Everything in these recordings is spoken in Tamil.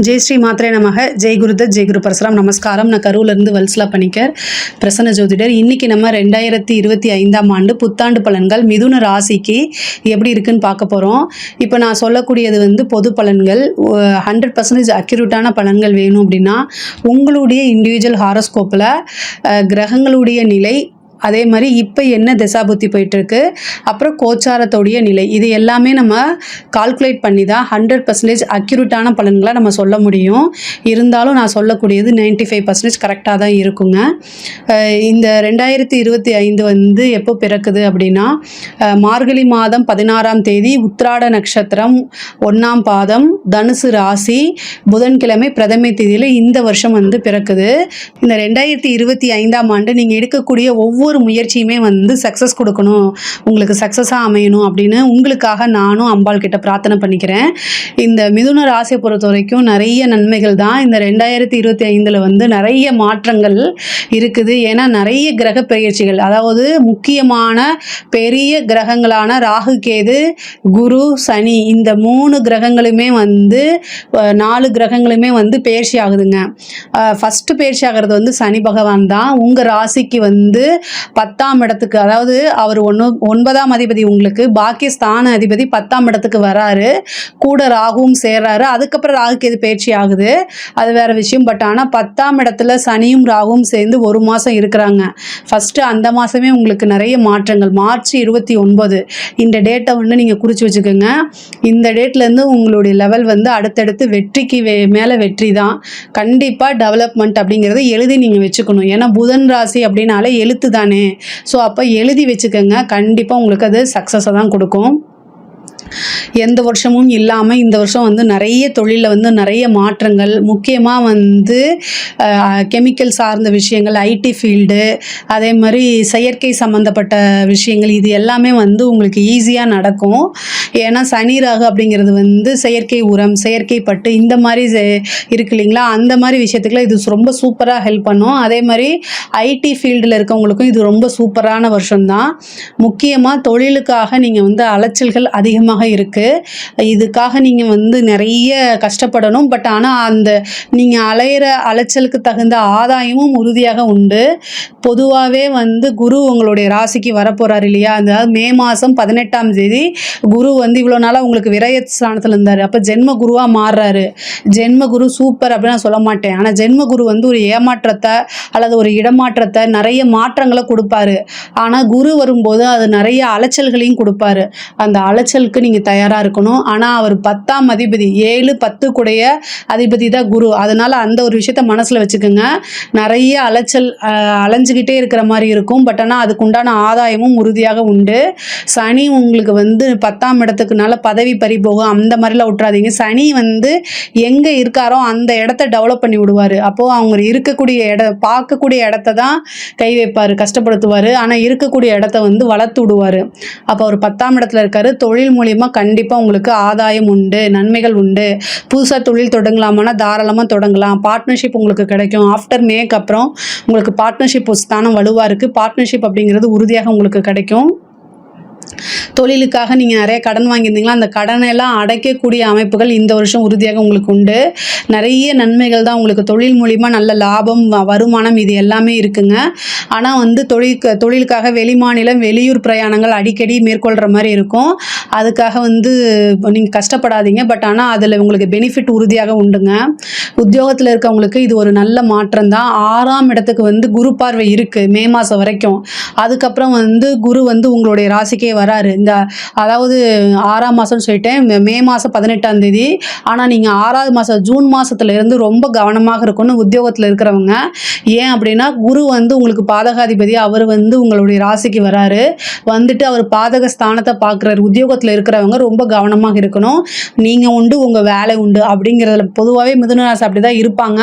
ஜெய் ஸ்ரீ மாத்ரே நமக. ஜெய் குருதத், ஜெய் குரு பரசுராம். நமஸ்காரம். நான் கரூர்லேருந்து வல்சலா பணிக்கர், பிரசன்ன ஜோதிடர். இன்றைக்கி நம்ம 2025ஆம் ஆண்டு புத்தாண்டு பலன்கள் மிதுன ராசிக்கு எப்படி இருக்குன்னு பார்க்க போகிறோம். இப்போ நான் சொல்லக்கூடியது பொது பலன்கள். 100% அக்யூரேட்டான பலன்கள் வேணும் அப்படின்னா உங்களுடைய இண்டிவிஜுவல் ஹாரோஸ்கோப்பில் கிரகங்களுடைய நிலை, அதே மாதிரி இப்போ என்ன திசாபுத்தி போயிட்டுருக்கு, அப்புறம் கோச்சாரத்தோடைய நிலை, இது எல்லாமே நம்ம கால்குலேட் பண்ணி தான் 100% அக்யூரேட்டான பலன்களை நம்ம சொல்ல முடியும். இருந்தாலும் நான் சொல்லக்கூடியது 95% கரெக்டாக தான் இருக்குங்க. இந்த 2025 எப்போ பிறக்குது அப்படின்னா மார்கழி மாதம் 16ஆம் தேதி, உத்திராட நட்சத்திரம் 1ஆம் பாதம், தனுசு ராசி, புதன்கிழமை பிரதமை தேதியில் இந்த வருஷம் பிறக்குது. இந்த 2025ஆம் ஆண்டு நீங்கள் எடுக்கக்கூடிய ஒவ்வொரு முயற்சியுமே சக்ஸஸ் கொடுக்கணும், உங்களுக்கு சக்ஸஸாக அமையணும் அப்படின்னு உங்களுக்காக நானும் அம்பாள் கிட்ட பிரார்த்தனை பண்ணிக்கிறேன். இந்த மிதுன ராசியை பொறுத்த வரைக்கும் நிறைய நன்மைகள் தான். இந்த 2025 நிறைய மாற்றங்கள் இருக்குது. ஏன்னா நிறைய கிரக பெயர்ச்சிகள், அதாவது முக்கியமான பெரிய கிரகங்களான ராகு, கேது, குரு, சனி, இந்த 3 கிரகங்களுமே 4 கிரகங்களுமே பெயர்ச்சி ஆகுதுங்க. ஃபஸ்ட்டு பெயர்ச்சி ஆகிறது சனி பகவான் தான். உங்கள் ராசிக்கு 10ஆம் இடத்துக்கு, அதாவது அவர் 9ஆம் அதிபதி, உங்களுக்கு பாக்கியஸ்தான அதிபதி 10ஆம் இடத்துக்கு வராரு, கூட ராகுவும் சேர்றாரு. அதுக்கப்புறம் ராகுக்கு எது பயிற்சி ஆகுது, அது வேற விஷயம். பட் ஆனால் 10ஆம் இடத்துல சனியும் ராகுவும் சேர்ந்து ஒரு மாதம் இருக்கிறாங்க. ஃபஸ்ட்டு அந்த மாதமே உங்களுக்கு நிறைய மாற்றங்கள். மார்ச் 29 இந்த டேட்டை நீங்கள் குறித்து வச்சுக்கோங்க. இந்த டேட்லேருந்து உங்களுடைய லெவல் அடுத்தடுத்து வெற்றிக்கு மேலே வெற்றி தான். கண்டிப்பாக டெவலப்மெண்ட் அப்படிங்கிறத எழுதி நீங்கள் வச்சுக்கணும். ஏன்னா புதன் ராசி அப்படின்னாலே எழுத்து தானே. ஸோ அப்போ எழுதி வச்சுக்கோங்க. கண்டிப்பாக உங்களுக்கு அது சக்ஸஸை தான் கொடுக்கும். எந்த வருஷமும் இல்லாமல் இந்த வருஷம் நிறைய தொழிலில் நிறைய மாற்றங்கள், முக்கியமாக கெமிக்கல் சார்ந்த விஷயங்கள், ஐடி ஃபீல்டு, அதே மாதிரி செயற்கை சம்மந்தப்பட்ட விஷயங்கள், இது எல்லாமே உங்களுக்கு ஈஸியாக நடக்கும். ஏன்னா சனி ராகு அப்படிங்கிறது செயற்கை உரம், செயற்கை பட்டு, இந்த மாதிரி இருக்கு இல்லைங்களா, அந்த மாதிரி விஷயத்துக்குலாம் இது ரொம்ப சூப்பராக ஹெல்ப் பண்ணும். அதே மாதிரி ஐடி ஃபீல்டில் இருக்கவங்களுக்கும் இது ரொம்ப சூப்பரான வருஷம்தான். முக்கியமாக தொழிலுக்காக நீங்கள் அலைச்சல்கள் அதிகமாக இருக்குது. இதுக்காக நீங்கள் நிறைய கஷ்டப்படணும். பட் ஆனால் அந்த நீங்கள் அலையிற அலைச்சலுக்கு தகுந்த ஆதாயமும் உறுதியாக உண்டு. பொதுவாகவே குரு உங்களுடைய ராசிக்கு வரப்போகிறார் இல்லையா, அதாவது மே மாதம் 18ஆம் தேதி குரு இவ்வளோ நாளாக உங்களுக்கு விரயஸ்தானத்தில் இருந்தார். அப்போ ஜென்ம குருவாக மாறுறாரு. ஜென்ம குரு சூப்பர் அப்படின்னு நான் சொல்ல மாட்டேன். ஆனால் ஜென்ம குரு ஒரு ஏமாற்றத்தை அல்லது ஒரு இடமாற்றத்தை, நிறைய மாற்றங்களை கொடுப்பாரு. ஆனால் குரு வரும்போது அது நிறைய அலைச்சல்களையும் கொடுப்பாரு. அந்த அலைச்சலுக்கு நீங்கள் தயாராக இருக்கணும். ஆனால் அவர் 10ஆம் அதிபதி, 7, 10 கூடைய அதிபதி தான் குரு. அதனால் அந்த ஒரு விஷயத்த மனசில் வச்சுக்கோங்க. நிறைய அலைஞ்சிக்கிட்டே இருக்கிற மாதிரி இருக்கும். பட் ஆனால் அதுக்குண்டான ஆதாயமும் உறுதியாக உண்டு. சனி உங்களுக்கு 10ஆம் இடத்துக்குனால பதவி பறிபோகும், அந்த மாதிரிலாம் விட்டுறாதீங்க. சனி எங்கே இருக்காரோ அந்த இடத்த டெவலப் பண்ணி விடுவார். அப்போது அவங்க இருக்கக்கூடிய பார்க்கக்கூடிய இடத்த தான் கை வைப்பார், கஷ்டப்படுத்துவார். ஆனால் இருக்கக்கூடிய இடத்த வளர்த்து விடுவார். அப்போ அவர் 10ஆம் இடத்துல இருக்காரு. தொழில் மூலியமாக கண்டிப்பாக உங்களுக்கு ஆதாயம் உண்டு, நன்மைகள் உண்டு. புதுசாக தொழில் தொடங்கலாமான்னா தாராளமாக தொடங்கலாம். பார்ட்னர்ஷிப் உங்களுக்கு கிடைக்கும். ஆஃப்டர் மேக்கு அப்புறம் உங்களுக்கு பார்ட்னர்ஷிப் ஸ்தானம் வலுவாக இருக்குது. பார்ட்னர்ஷிப் அப்படிங்கிறது உறுதியாக உங்களுக்கு கிடைக்கும். தொழிலுக்காக நீங்கள் நிறைய கடன் வாங்கியிருந்தீங்களா, அந்த கடனெல்லாம் அடைக்கக்கூடிய அமைப்புகள் இந்த வருஷம் உறுதியாக உங்களுக்கு உண்டு. நிறைய நன்மைகள் தான் உங்களுக்கு. தொழில் மூலிமா நல்ல லாபம், வருமானம், இது எல்லாமே இருக்குங்க. ஆனால் தொழிலுக்காக வெளிமாநிலம், வெளியூர் பிரயாணங்கள் அடிக்கடி மேற்கொள்கிற மாதிரி இருக்கும். அதுக்காக நீங்கள் கஷ்டப்படாதீங்க. பட் ஆனால் அதில் உங்களுக்கு பெனிஃபிட் உறுதியாக உண்டுங்க. உத்தியோகத்தில் இருக்கவங்களுக்கு இது ஒரு நல்ல மாற்றம் தான். 6ஆம் இடத்துக்கு குரு பார்வை இருக்குது மே மாதம் வரைக்கும். அதுக்கப்புறம் குரு உங்களுடைய ராசிக்கே வராரு. அதாவது 6ஆம் மாதம்னு சொல்லிட்டேன், மே மாதம் 18ஆம் தேதி. ஆனால் நீங்கள் 6ஆவது மாதம் ஜூன் மாதத்துலேருந்து ரொம்ப கவனமாக இருக்கணும் உத்தியோகத்தில் இருக்கிறவங்க. ஏன் அப்படின்னா குரு உங்களுக்கு பாதகாதிபதி, அவர் உங்களுடைய ராசிக்கு வராரு. அவர் பாதக ஸ்தானத்தை பார்க்குறாரு. உத்தியோகத்தில் இருக்கிறவங்க ரொம்ப கவனமாக இருக்கணும். நீங்கள் உண்டு, உங்கள் வேலை உண்டு அப்படிங்கிறதுல பொதுவாகவே மிதுன ராசி அப்படி தான் இருப்பாங்க.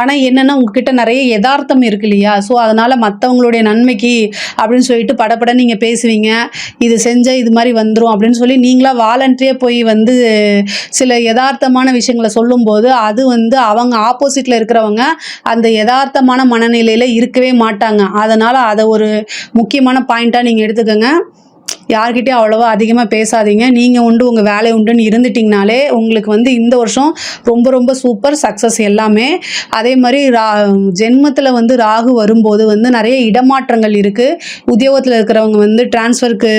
ஆனால் என்னென்னா உங்ககிட்ட நிறைய யதார்த்தம் இருக்கு இல்லையா, ஸோ அதனால் மற்றவங்களுடைய நன்மைக்கு அப்படின்னு சொல்லிட்டு படப்பட நீங்கள் பேசுவீங்க. இது செஞ்சால் இது மாதிரி வந்துடும் அப்படின்னு சொல்லி நீங்களா வாலண்டரியாக போய் சில யதார்த்தமான விஷயங்களை சொல்லும்போது அது அவங்க ஆப்போசிட்டில் இருக்கிறவங்க அந்த யதார்த்தமான மனநிலையில் இருக்கவே மாட்டாங்க. அதனால் அதை ஒரு முக்கியமான பாயிண்ட்டாக நீங்கள் எடுத்துக்கோங்க. யார்கிட்டயும் அவ்வளோவா அதிகமாக பேசாதீங்க. நீங்கள் உண்டு உங்கள் வேலை உண்டுன்னு இருந்துட்டிங்கனாலே உங்களுக்கு வந்து இந்த வருஷம் ரொம்ப ரொம்ப சூப்பர் சக்ஸஸ் எல்லாமே. அதே மாதிரி ஜென்மத்தில் வந்து ராகு வரும்போது வந்து நிறைய இடமாற்றங்கள் இருக்குது. உத்தியோகத்தில் இருக்கிறவங்க வந்து டிரான்ஸ்ஃபருக்கு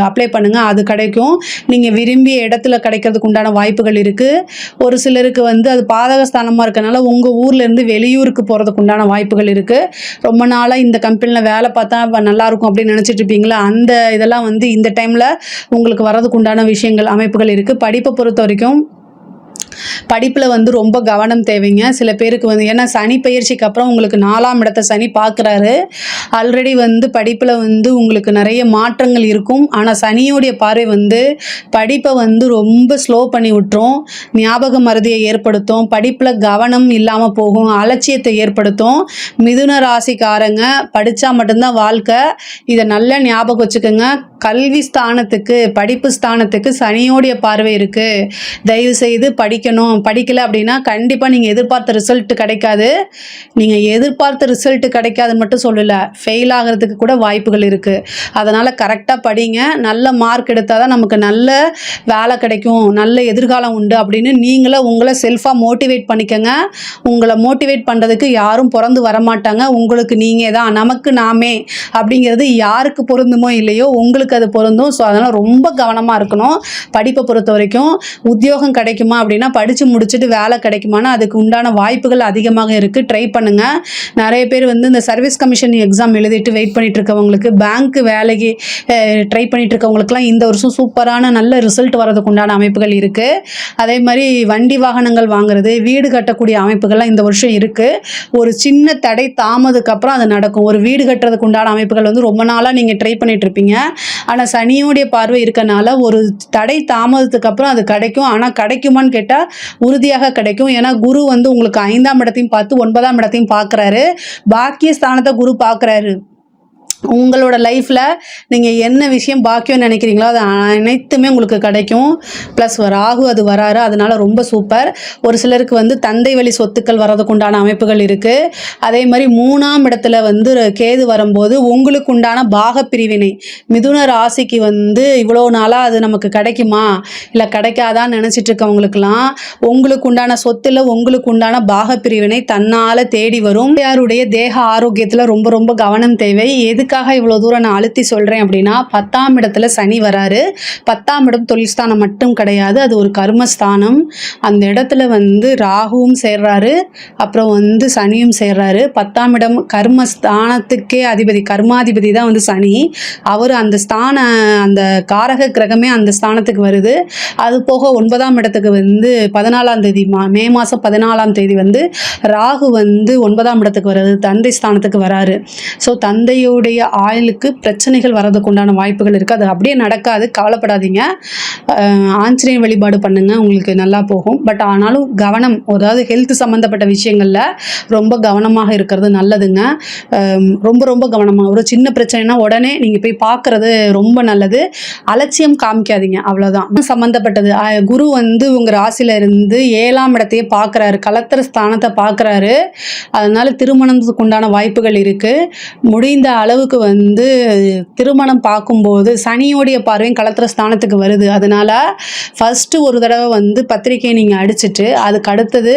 அப்ளை பண்ணுங்கள், அது கிடைக்கும். நீங்கள் விரும்பிய இடத்துல கிடைக்கிறதுக்கு உண்டான வாய்ப்புகள் இருக்குது. ஒரு சிலருக்கு வந்து அது பாதக ஸ்தானமாக இருக்கனால உங்கள் ஊர்லேருந்து வெளியூருக்கு போகிறதுக்கு உண்டான வாய்ப்புகள் இருக்குது. ரொம்ப நாளாக இந்த கம்பெனியில் வேலை பார்த்தா நல்லாயிருக்கும் அப்படின்னு நினச்சிட்டு இருப்பீங்களா, அந்த இதெல்லாம் வந்து இந்த டைமில் உங்களுக்கு வர்றதுக்கு உண்டான விஷயங்கள் அமைப்புகள் இருக்குது. படிப்பை பொறுத்த வரைக்கும் படிப்பில் வந்து ரொம்ப கவனம் தேவைங்க. சில பேருக்கு வந்து ஏன்னா சனி பயிற்சிக்கு அப்புறம் உங்களுக்கு 4ஆம் இடத்தை சனி பார்க்குறாரு. ஆல்ரெடி வந்து படிப்பில் வந்து உங்களுக்கு நிறைய மாற்றங்கள் இருக்கும். ஆனால் சனியோடைய பார்வை வந்து படிப்பை வந்து ரொம்ப ஸ்லோ பண்ணி விட்டுரும். ஞாபக மறதியை ஏற்படுத்தும். படிப்பில் கவனம் இல்லாமல் போகும். அலட்சியத்தை ஏற்படுத்தும். மிதுன ராசிக்காரங்க படித்தா மட்டும்தான் வாழ்க்கை. இதை நல்லா ஞாபகம் வச்சுக்கோங்க. கல்வி ஸ்தானத்துக்கு படிப்பு ஸ்தானத்துக்கு சனியோடைய பார்வை இருக்குது. தயவு செய்து படிக்கணும். படிக்கலை அப்படின்னா கண்டிப்பாக நீங்கள் எதிர்பார்த்த ரிசல்ட் கிடைக்காது. நீங்கள் எதிர்பார்த்த ரிசல்ட் கிடைக்காதுன்னு மட்டும் சொல்லலை, ஃபெயில் ஆகிறதுக்கு கூட வாய்ப்புகள் இருக்குது. அதனால் கரெக்டாக படிங்க. நல்ல மார்க் எடுத்தால் தான் நமக்கு நல்ல வேலை கிடைக்கும், நல்ல எதிர்காலம் உண்டு அப்படின்னு நீங்களே உங்களை செல்ஃபாக மோட்டிவேட் பண்ணிக்கோங்க. உங்களை மோட்டிவேட் பண்ணுறதுக்கு யாரும் பிறந்து வரமாட்டாங்க. உங்களுக்கு நீங்கள் தான் நமக்கு நாமே அப்படிங்கிறது யாருக்கு பொருந்துமோ இல்லையோ உங்களுக்கு அது பொருந்தும். ஸோ அதனால் ரொம்ப கவனமாக இருக்கணும். படிப்பை பொறுத்த வரைக்கும் உத்தியோகம் கிடைக்குமா அப்படின்னா படித்து முடிச்சுட்டு வேலை கிடைக்குமானா அதுக்கு உண்டான வாய்ப்புகள் அதிகமாக இருக்குது. ட்ரை பண்ணுங்கள். நிறைய பேர் வந்து இந்த சர்வீஸ் கமிஷன் எக்ஸாம் எழுதிட்டு வெயிட் பண்ணிட்டு இருக்கவங்களுக்கு, பேங்க் வேலைக்கு ட்ரை பண்ணிட்டு இருக்கவங்களுக்குலாம் இந்த வருஷம் சூப்பரான நல்ல ரிசல்ட் வரதுக்கு உண்டான அமைப்புகள் இருக்குது. அதே மாதிரி வண்டி வாகனங்கள் வாங்குறது, வீடு கட்டக்கூடிய அமைப்புகள்லாம் இந்த வருஷம் இருக்குது. ஒரு சின்ன தடை தாமதுக்கு அப்புறம் அது நடக்கும். ஒரு வீடு கட்டுறதுக்கு உண்டான அமைப்புகள் வந்து ரொம்ப நாளாக நீங்கள் ட்ரை பண்ணிட்டு இருப்பீங்க. ஆனால் சனியோடைய பார்வை இருக்கனால ஒரு தடை தாமதத்துக்கு அப்புறம் அது கிடைக்கும். ஆனால் கிடைக்குமான்னு கேட்டால் உறுதியாக கிடைக்கும். ஏன்னா குரு வந்து உங்களுக்கு 5ஆம் இடத்தையும் பார்த்து 9ஆம் இடத்தையும் பார்க்குறாரு. பாக்கிய ஸ்தானத்தை குரு பார்க்குறாரு. உங்களோட லைஃப்பில் நீங்கள் என்ன விஷயம் பாக்கியம் நினைக்கிறீங்களோ அது அனைத்துமே உங்களுக்கு கிடைக்கும். ப்ளஸ் ராகு அது வராரு, அதனால் ரொம்ப சூப்பர். ஒரு சிலருக்கு வந்து தந்தை வழி சொத்துக்கள் வர்றதுக்கு உண்டான அமைப்புகள் இருக்குது. அதே மாதிரி 3ஆம் இடத்துல வந்து கேது வரும்போது உங்களுக்கு உண்டான பாகப்பிரிவினை, மிதுன ராசிக்கு வந்து இவ்வளோ நாளாக அது நமக்கு கிடைக்குமா இல்லை கிடைக்காதான்னு நினச்சிட்டு இருக்கவங்களுக்கெல்லாம் உங்களுக்கு உண்டான சொத்தில் உங்களுக்கு உண்டான பாகப்பிரிவினை தன்னால் தேடி வரும். யாருடைய தேக ஆரோக்கியத்தில் ரொம்ப ரொம்ப கவனம் தேவை. எதுக்காக இவ்வளோ தூரம் நான் அழுத்தி சொல்கிறேன் அப்படின்னா 10ஆம் இடத்துல சனி வராரு. 10ஆம் இடம் தொழில் ஸ்தானம் மட்டும் கிடையாது, அது ஒரு கர்மஸ்தானம். அந்த இடத்துல வந்து ராகுவும் சேர்றாரு, அப்புறம் வந்து சனியும் சேர்றாரு. 10ஆம் இடம் கர்மஸ்தானத்துக்கே அதிபதி, கர்மாதிபதி தான் வந்து சனி. அவர் அந்த அந்த காரக கிரகமே அந்த ஸ்தானத்துக்கு வருது. அது போக 9ஆம் இடத்துக்கு வந்து 14ஆம் தேதி மே மாதம் 14ஆம் தேதி வந்து ராகு வந்து 9ஆம் இடத்துக்கு வர்றது, தந்தை ஸ்தானத்துக்கு வராரு. ஸோ தந்தையுடைய ஆயுளுக்கு பிரச்சனைகள் வர்றதுக்கு உண்டான வாய்ப்புகள் இருக்குது. அது அப்படியே நடக்காது, கவலைப்படாதீங்க. ஆஞ்சநேய வழிபாடு பண்ணுங்க, உங்களுக்கு நல்லா போகும். பட் ஆனாலும் கவனம், அதாவது ஹெல்த் சம்மந்தப்பட்ட விஷயங்களில் ரொம்ப கவனமாக இருக்கிறது நல்லதுங்க. ரொம்ப ரொம்ப கவனமாக, ஒரு சின்ன பிரச்சனைனா உடனே நீங்கள் போய் பார்க்குறது ரொம்ப நல்லது. அலட்சியம் காமிக்காதீங்க, அவ்வளோதான். சம்மந்தப்பட்டது குரு வந்து உங்கள் ராசியில் இருந்து 7ஆம் இடத்தையே பார்க்குறாரு, கலத்திர ஸ்தானத்தை பார்க்குறாரு. அதனால் திருமணத்துக்கு உண்டான வாய்ப்புகள் இருக்குது. முடிந்த அளவுக்கு வந்து திருமணம் பார்க்கும்போது சனியோடைய பார்வையும் கலத்திர ஸ்தானத்துக்கு வருது. அதனால் ஃபஸ்ட்டு ஒரு தடவை வந்து பத்திரிக்கையை நீங்கள் அடிச்சுட்டு அதுக்கு அடுத்தது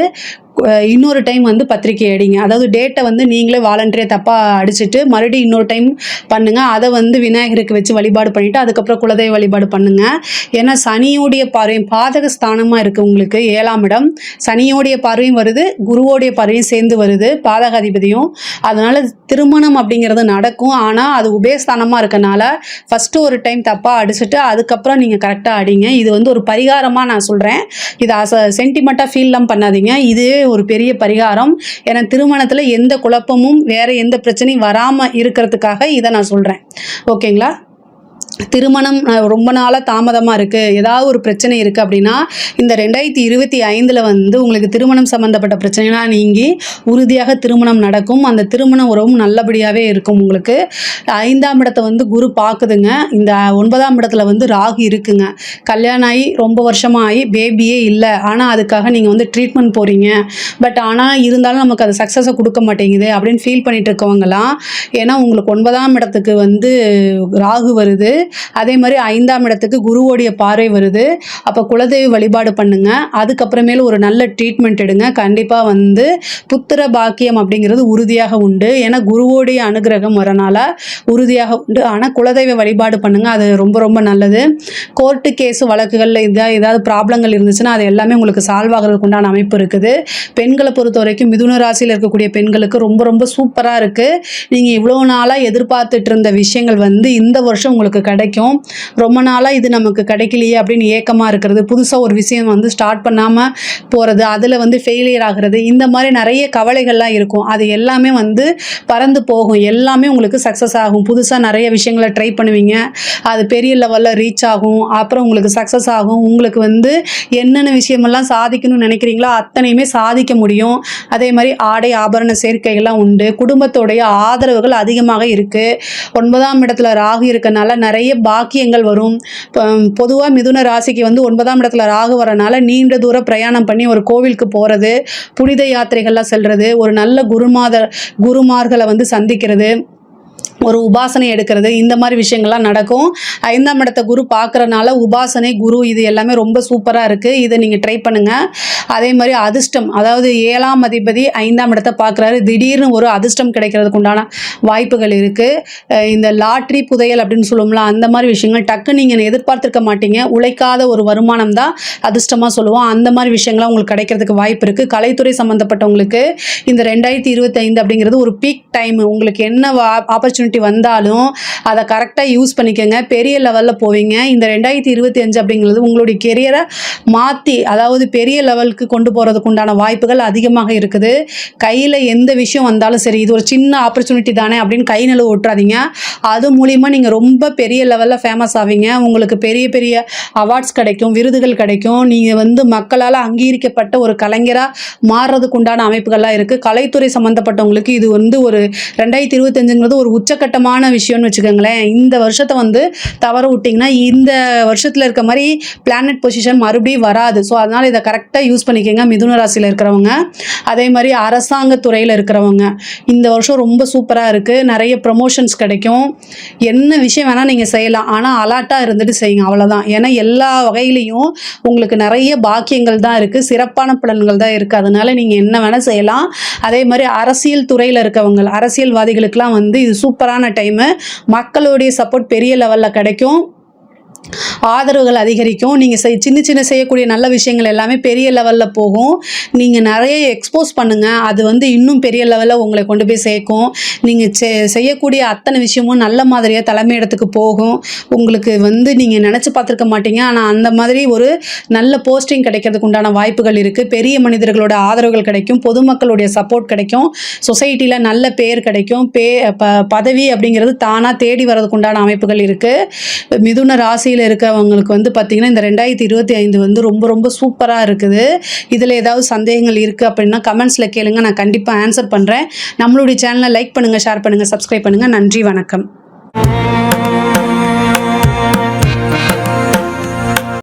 இன்னொரு டைம் வந்து பத்திரிக்கை அடிங்க. அதாவது டேட்டை வந்து நீங்களே வாலண்டரியாக தப்பாக அடிச்சுட்டு மறுபடியும் இன்னொரு டைம் பண்ணுங்கள். அதை வந்து விநாயகருக்கு வச்சு வழிபாடு பண்ணிவிட்டு அதுக்கப்புறம் குலதெய்வ வழிபாடு பண்ணுங்கள். ஏன்னா சனியோடைய பார்வையும் பாதக ஸ்தானமாக இருக்குது உங்களுக்கு 7ஆம் இடம். சனியோடைய பார்வையும் வருது, குருவோடைய பார்வையும் சேர்ந்து வருது, பாதகாதிபதியும். அதனால் திருமணம் அப்படிங்கிறது நடக்கும். ஆனால் அது உபயஸ்தானமாக இருக்கனால ஃபஸ்ட்டு ஒரு டைம் தப்பாக அடிச்சுட்டு அதுக்கப்புறம் நீங்கள் கரெக்டாக அடிங்க. இது வந்து ஒரு பரிகாரமாக நான் சொல்கிறேன். இதை சென்டிமெண்ட்டாக ஃபீல்லாம் பண்ணாதீங்க. இது ஒரு பெரிய பரிகாரம். ஏன்னா திருமணத்தில் எந்த குழப்பமும் வேற எந்த பிரச்சனையும் வராமல் இருக்கிறதுக்காக இதை நான் சொல்கிறேன். ஓகேங்களா? திருமணம் ரொம்ப நாளாக தாமதமாக இருக்குது, ஏதாவது ஒரு பிரச்சனை இருக்குது அப்படின்னா இந்த 2025 வந்து உங்களுக்கு திருமணம் சம்மந்தப்பட்ட பிரச்சனைலாம் நீங்கி உறுதியாக திருமணம் நடக்கும். அந்த திருமண உறவும் நல்லபடியாகவே இருக்கும். உங்களுக்கு 5ஆம் இடத்தை வந்து குரு பார்க்குதுங்க. இந்த 9ஆம் இடத்துல வந்து ராகு இருக்குங்க. கல்யாணம் ஆகி ரொம்ப வருஷமாக ஆகி பேபியே இல்லை, ஆனால் அதுக்காக நீங்கள் வந்து ட்ரீட்மெண்ட் போகிறீங்க. பட் ஆனால் இருந்தாலும் நமக்கு அது சக்ஸஸை கொடுக்க மாட்டேங்குது அப்படின்னு ஃபீல் பண்ணிட்டு இருக்கவங்களாம். ஏன்னா உங்களுக்கு 9ஆம் இடத்துக்கு வந்து ராகு வருது. அதே மாதிரி 5ஆம் இடத்துக்கு குருவோடைய பார்வை வருது. அப்போ குலதெய்வ வழிபாடு பண்ணுங்க. அதுக்கப்புறமேல ஒரு நல்ல ட்ரீட்மெண்ட் எடுங்க. கண்டிப்பாக வந்து புத்திர பாக்கியம் அப்படிங்கிறது உறுதியாக உண்டு. ஏன்னா குருவோடைய அனுகிரகம் வரனால உறுதியாக உண்டு. ஆனால் குலதெய்வ வழிபாடு பண்ணுங்க, அது ரொம்ப ரொம்ப நல்லது. கோர்ட்டு கேஸ் வழக்குகளில் ஏதாவது ப்ராப்ளங்கள் இருந்துச்சுன்னா அது எல்லாமே உங்களுக்கு சால்வ் ஆகிறதுக்கு உண்டான அமைப்பு இருக்குது. பெண்களை பொறுத்த வரைக்கும் மிதுன ராசியில் இருக்கக்கூடிய பெண்களுக்கு ரொம்ப ரொம்ப சூப்பராக இருக்குது. நீங்கள் இவ்வளோ நாளாக எதிர்பார்த்துட்டு இருந்த விஷயங்கள் வந்து இந்த வருஷம் உங்களுக்கு கிடைக்கும். ரொம்ப நாளாக இது நமக்கு கிடைக்கலையே அப்படின்னு ஏக்கமாக இருக்கிறது, புதுசாக ஒரு விஷயம் வந்து ஸ்டார்ட் பண்ணாமல் போகிறது, அதில் வந்து ஃபெயிலியர் ஆகிறது, இந்த மாதிரி நிறைய கவலைகள்லாம் இருக்கும். அது எல்லாமே வந்து பறந்து போகும். எல்லாமே உங்களுக்கு சக்ஸஸ் ஆகும். புதுசாக நிறைய விஷயங்களை ட்ரை பண்ணுவீங்க, அது பெரிய லெவலில் ரீச் ஆகும். அப்புறம் உங்களுக்கு சக்ஸஸ் ஆகும். உங்களுக்கு வந்து என்னென்ன விஷயமெல்லாம் சாதிக்கணும்னு நினைக்கிறீங்களோ அத்தனையுமே சாதிக்க முடியும். அதே மாதிரி ஆடை ஆபரண சேர்க்கைகள்லாம் உண்டு. குடும்பத்தோடைய ஆதரவுகள் அதிகமாக இருக்குது. 9ஆம் இடத்துல ராகு இருக்கனால நிறைய பாக்கியங்கள் வரும். பொதுவாக மிதுன ராசிக்கு வந்து 9ஆம் இடத்துல ராகு வரனால நீண்ட தூர பிரயாணம் பண்ணி ஒரு கோவிலுக்கு போகிறது, புனித யாத்திரைகள்லாம் செல்வது, ஒரு நல்ல குருமார்களை வந்து சந்திக்கிறது, ஒரு உபாசனை எடுக்கிறது, இந்த மாதிரி விஷயங்கள்லாம் நடக்கும். 5ஆம் இடத்தை குரு பார்க்குறனால உபாசனை குரு இது எல்லாமே ரொம்ப சூப்பராக இருக்குது. இதை நீங்கள் ட்ரை பண்ணுங்கள். அதே மாதிரி அதிர்ஷ்டம், அதாவது 7ஆம் அதிபதி 5ஆம் இடத்தை பார்க்குறாரு. திடீர்னு ஒரு அதிர்ஷ்டம் கிடைக்கிறதுக்கு உண்டான வாய்ப்புகள் இருக்குது. இந்த லாட்ரி புதையல் அப்படின்னு சொல்லுவோம்ல, அந்த மாதிரி விஷயங்கள் டக்கு நீங்கள் எதிர்பார்த்துருக்க மாட்டீங்க. உழைக்காத ஒரு வருமானம் தான் அதிர்ஷ்டமாக சொல்லுவோம். அந்த மாதிரி விஷயங்கள்லாம் உங்களுக்கு கிடைக்கிறதுக்கு வாய்ப்பு இருக்குது. கலைத்துறை சம்மந்தப்பட்டவங்களுக்கு இந்த 2025 அப்படிங்கிறது ஒரு பீக் டைம். உங்களுக்கு என்ன ஆப்பர்ச்சுனிட்டி வந்தாலும் அதை கரெக்டாக யூஸ் பண்ணிக்கோங்க. பெரிய லெவலில் போவீங்க. இந்த 2025 அப்படிங்கிறது உங்களுடைய கெரியரை மாற்றி, அதாவது பெரிய லெவலுக்கு கொண்டு போகிறதுக்கு உண்டான வாய்ப்புகள் அதிகமாக இருக்குது. கையில் எந்த விஷயம் வந்தாலும் சரி, இது ஒரு சின்ன ஆப்பர்ச்சுனிட்டி தானே அப்படின்னு கை நழுவ விட்டுறாதீங்க. அது மூலிமா நீங்கள் ரொம்ப பெரிய லெவலில் ஃபேமஸ் ஆவீங்க. உங்களுக்கு பெரிய பெரிய அவார்ட்ஸ் கிடைக்கும், விருதுகள் கிடைக்கும். நீங்கள் வந்து மக்களால் அங்கீகரிக்கப்பட்ட ஒரு கலைஞராக மாறுறதுக்கு உண்டான அமைப்புகள்லாம் இருக்குது. கலைத்துறை சம்மந்தப்பட்டவங்களுக்கு இது வந்து ஒரு 2025ங்கிறது ஒரு உச்சக்கட்டமான விஷயம்னு வச்சுக்கோங்களேன். இந்த வருஷத்தை வந்து தவற விட்டிங்கன்னா இந்த வருஷத்தில் இருக்க மாதிரி பிளானட் பொசிஷன் மறுபடியும் வராது. ஸோ அதனால் இதை கரெக்டாக யூஸ் பண்ணிக்கோங்க மிதுன ராசியில் இருக்கிறவங்க. அதே மாதிரி அரசாங்க துறையில் இருக்கிறவங்க இந்த வருஷம் ரொம்ப சூப்பராக இருக்குது. நிறைய ப்ரமோஷன்ஸ் கிடைக்கும். என்ன விஷயம் வேணால் நீங்கள் செய்யலாம், ஆனால் அலர்ட்டாக இருந்துட்டு செய்யுங்க, அவ்வளோதான். ஏன்னா எல்லா வகையிலையும் உங்களுக்கு நிறைய பாக்கியங்கள் தான் இருக்குது, சிறப்பான பலன்கள் தான் இருக்குது. அதனால் நீங்கள் என்ன வேணால் செய்யலாம். அதே மாதிரி அரசியல் துறையில் இருக்கவங்க, அரசியல்வாதிகளுக்கெல்லாம் வந்து இது சூப்பரான டைமு. மக்களுடைய சப்போர்ட் பெரிய லெவலில் கிடைக்கும். ஆதரவுகள் அதிகரிக்கும். நீங்கள் சின்ன சின்ன செய்யக்கூடிய நல்ல விஷயங்கள் எல்லாமே பெரிய லெவலில் போகும். நீங்கள் நிறைய எக்ஸ்போஸ் பண்ணுங்கள், அது வந்து இன்னும் பெரிய லெவலில் உங்களை கொண்டு போய் சேர்க்கும். நீங்கள் செய்யக்கூடிய அத்தனை விஷயமும் நல்ல மாதிரியாக தலைமையிடத்துக்கு போகும். உங்களுக்கு வந்து நீங்கள் நினச்சி பார்த்துருக்க மாட்டீங்க, ஆனால் அந்த மாதிரி ஒரு நல்ல போஸ்டிங் கிடைக்கிறதுக்கு உண்டான வாய்ப்புகள் இருக்குது. பெரிய மனிதர்களோட ஆதரவுகள் கிடைக்கும். பொதுமக்களுடைய சப்போர்ட் கிடைக்கும். சொசைட்டியில் நல்ல பேர் கிடைக்கும். பதவி அப்படிங்கிறது தானாக தேடி வர்றதுக்கு உண்டான அமைப்புகள் இருக்குது. மிதுன ராசியில் இருக்கவங்களுக்கு வந்து பார்த்திங்கன்னா இந்த 2025 வந்து ரொம்ப ரொம்ப சூப்பராக இருக்குது. இதில் ஏதாவது சந்தேகங்கள் இருக்குது அப்படின்னா கமெண்ட்ஸில் கேளுங்க, நான் கண்டிப்பாக ஆன்சர் பண்ணுறேன். நம்மளுடைய சேனலை லைக் பண்ணுங்கள், ஷேர் பண்ணுங்கள், சப்ஸ்கிரைப் பண்ணுங்கள். நன்றி, வணக்கம்.